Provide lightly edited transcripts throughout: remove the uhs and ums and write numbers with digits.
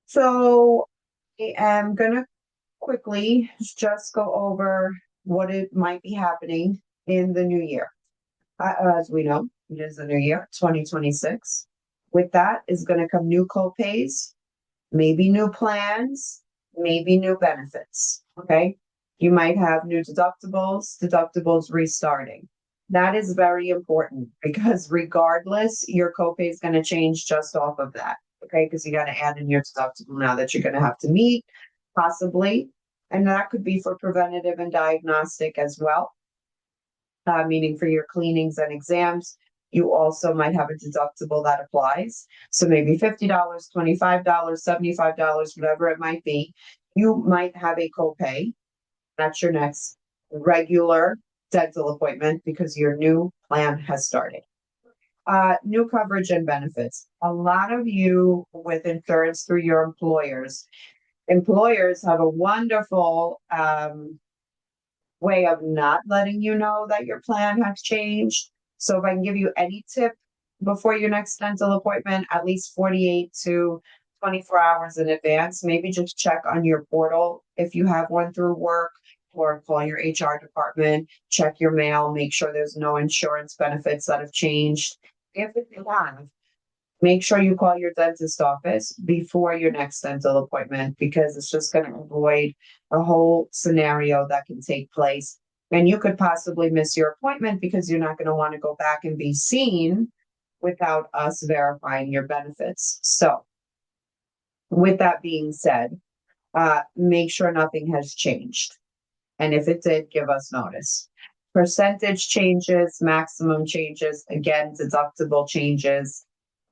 So I am gonna quickly just go over what it might be happening in the new year. As we know, it is the new year, 2026. With that is going to come new copays, maybe new plans, maybe new benefits. Okay. You might have new deductibles restarting. That is very important because regardless, your copay is going to change just off of that. Okay. Because you got to add in your deductible now that you're going to have to meet, possibly. And that could be for preventative and diagnostic as well, meaning for your cleanings and exams. You also might have a deductible that applies. So maybe $50, $25, $75, whatever it might be. You might have a copay. That's your next regular dental appointment because your new plan has started. New coverage and benefits. A lot of you with insurance through your employers have a wonderful way of not letting you know that your plan has changed. So if I can give you any tip before your next dental appointment, at least 48 to 24 hours in advance, maybe just check on your portal if you have one through work, or call your HR department, check your mail, make sure there's no insurance benefits that have changed. If you have, make sure you call your dentist office before your next dental appointment because it's just going to avoid a whole scenario that can take place. And you could possibly miss your appointment because you're not going to want to go back and be seen without us verifying your benefits. So, with that being said, make sure nothing has changed. And if it did, give us notice. Percentage changes, maximum changes, again, deductible changes.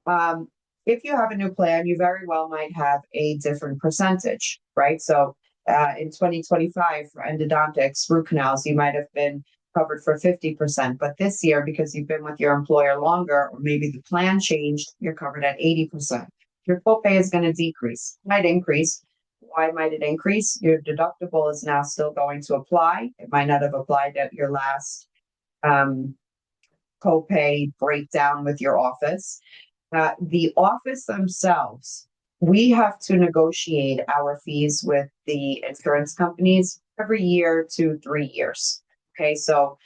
Um, if you have a new plan, you very well might have a different percentage, right? So in 2025 for endodontics, root canals, you might have been covered for 50%. But this year, because you've been with your employer longer, or maybe the plan changed, you're covered at 80%. Your copay is going to decrease, might increase. Why might it increase? Your deductible is now still going to apply. It might not have applied at your last um, copay breakdown with your office. The office themselves, we have to negotiate our fees with the insurance companies every year to 3 years. Okay, so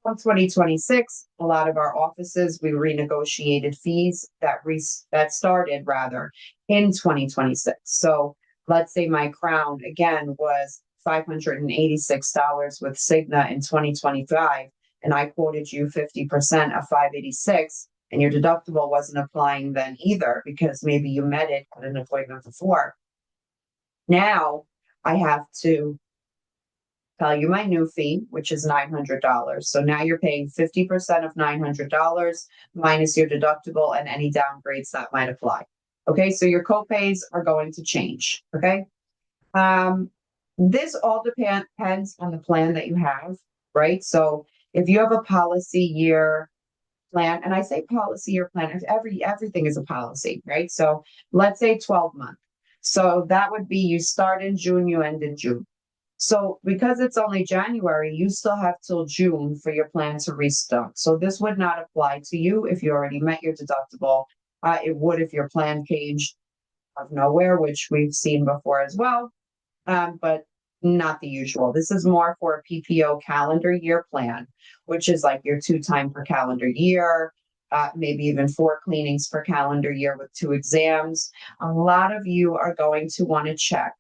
from 2026, a lot of our offices, we renegotiated fees that started rather in 2026. So let's say my crown again was $586 with Cigna in 2025, and I quoted you 50% of 586, and your deductible wasn't applying then either because maybe you met it at an appointment before. Now I have to tell you my new fee, which is $900. So now you're paying 50% of $900 minus your deductible and any downgrades that might apply. Okay, so your copays are going to change. Okay. Um, this all depends on the plan that you have, right? So if you have a policy year plan, and I say policy year plan, if everything is a policy, right? So let's say 12 month. So that would be you start in June, you end in June. So because it's only January, you still have till June for your plan to restart. So this would not apply to you if you already met your deductible. It would if your plan changed out of nowhere, which we've seen before as well, but not the usual. This is more for a PPO calendar year plan, which is like your 2 times per calendar year, maybe even 4 cleanings per calendar year with 2 exams. A lot of you are going to want to check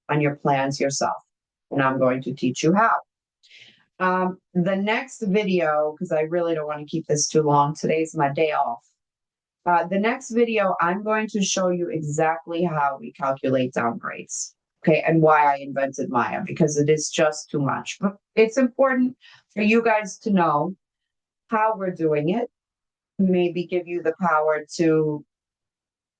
on your plans yourself, and I'm going to teach you how. The next video, because I really don't want to keep this too long, today's my day off. The next video, I'm going to show you exactly how we calculate downgrades. Okay, and why I invented Maya, because it is just too much. But it's important for you guys to know how we're doing it, maybe give you the power to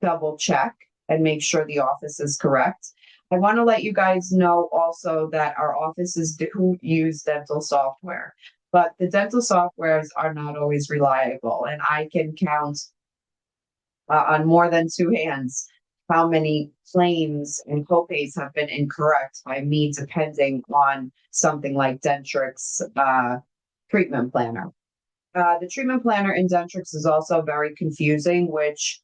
double check and make sure the office is correct. I want to let you guys know also that our offices do use dental software, but the dental softwares are not always reliable. And I can count on more than 2 hands how many claims and copays have been incorrect by me, depending on something like Dentrix treatment planner. The treatment planner in Dentrix is also very confusing, which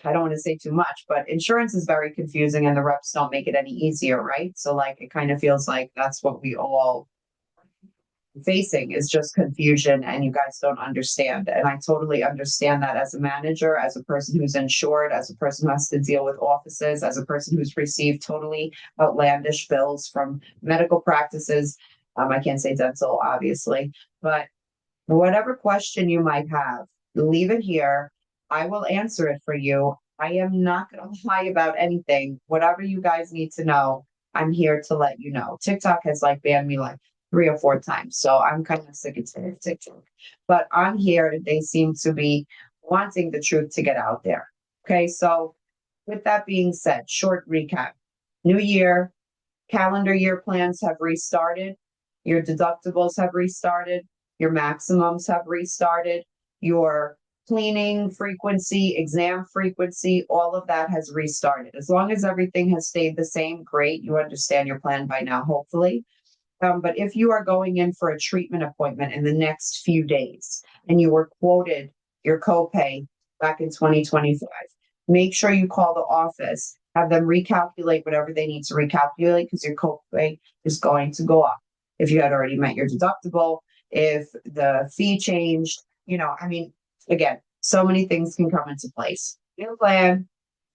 I don't want to say too much, but insurance is very confusing and the reps don't make it any easier, right? So like it kind of feels like that's what we all facing is just confusion and you guys don't understand. And I totally understand that as a manager, as a person who's insured, as a person who has to deal with offices, as a person who's received totally outlandish bills from medical practices. I can't say dental, obviously, but whatever question you might have, leave it here. I will answer it for you. I am not going to lie about anything. Whatever you guys need to know, I'm here to let you know. TikTok has like banned me like 3 or 4 times. So I'm kind of sick of TikTok. But on here, they seem to be wanting the truth to get out there. Okay. So with that being said, short recap. New year, calendar year plans have restarted. Your deductibles have restarted. Your maximums have restarted. Your cleaning frequency, exam frequency, all of that has restarted. As long as everything has stayed the same, great. You understand your plan by now, hopefully. But if you are going in for a treatment appointment in the next few days and you were quoted your copay back in 2025, make sure you call the office, have them recalculate whatever they need to recalculate because your copay is going to go up. If you had already met your deductible, if the fee changed, I mean, again, so many things can come into place. New plan,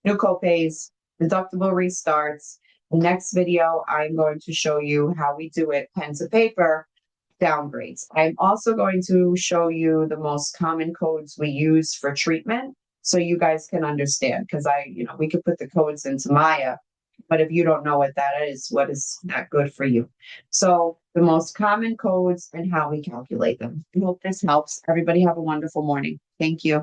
new copays, deductible restarts. Next video, I'm going to show you how we do it pen to paper downgrades. I'm also going to show you the most common codes we use for treatment so you guys can understand because we could put the codes into Maya, but if you don't know what that is, what is not good for you? So the most common codes and how we calculate them. I hope this helps. Everybody have a wonderful morning. Thank you.